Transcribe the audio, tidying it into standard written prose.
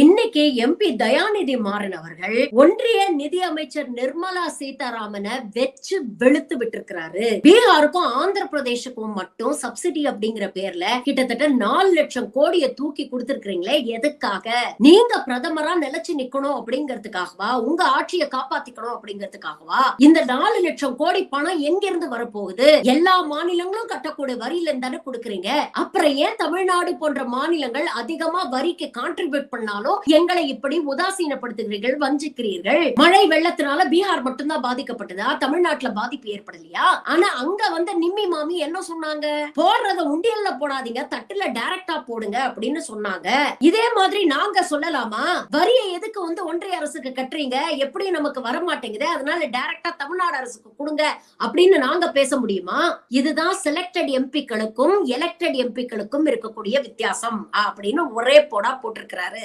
இன்னைக்கு எம்பி தயாநிதி மாறன் அவர்கள் ஒன்றிய நிதி அமைச்சர் நிர்மலா சீதாராமனை வெச்சு வெளுத்து விட்டுருக்கிறாரு. பீகாருக்கும் ஆந்திர பிரதேசக்கும் மட்டும் சப்சிடி அப்படிங்கிற பேர்ல கிட்டத்தட்ட 4 லட்சம் கோடியை தூக்கி கொடுத்திருக்கிறீங்களே, எதுக்காக? நீங்க பிரதமரா நிலைச்சு நிக்கணும் அப்படிங்கிறதுக்காகவா? உங்க ஆட்சியை காப்பாத்திக்கணும் அப்படிங்கிறதுக்காகவா? இந்த 4 லட்சம் கோடி பணம் எங்க இருந்து வரப்போகுது? எல்லா மாநிலங்களும் கட்டக்கூடிய வரியில இருந்தானே கொடுக்குறீங்க. அப்புறம் ஏன் தமிழ்நாடு போன்ற மாநிலங்கள் அதிகமா வரிக்கு கான்ட்ரிபியூட் பண்ணாலும் எங்களை இப்படி உதாசீனப்படுத்துகிறீர்கள், வஞ்சிக்கிறீர்கள்? மழை வெள்ளத்தினால பீகார் மட்டும்தான் பாதிக்கப்பட்டதா? தமிழ்நாட்டுல பாதிப்பு ஏற்படலையா? ஆனா அங்க வந்து நிம்மி மாமி என்ன சொன்னாங்க? போடுறத உண்டியல்ல போடாதீங்க, தட்டுல டைரக்டா போடுங்க அப்படின்னு சொன்னாங்க. இதே மாதிரி நாங்க சொல்லலாமா? வரியை எதுக்கு வந்து ஒன்றிய அரசுக்கு கட்டுறீங்க? எப்படி நமக்கு வர மாட்டேங்குது, அதனால டைரக்டா தமிழ்நாடு அரசுக்கு கொடுங்க அப்படின்னு நாங்க பேச முடியுமா? இதுதான் செலக்டட் எம்பிக்களுக்கும் எலெக்டட் எம்பிக்களுக்கும் இருக்கக்கூடிய வித்தியாசம் அப்படின்னு ஒரே போடா போட்டிருக்கிறாரு.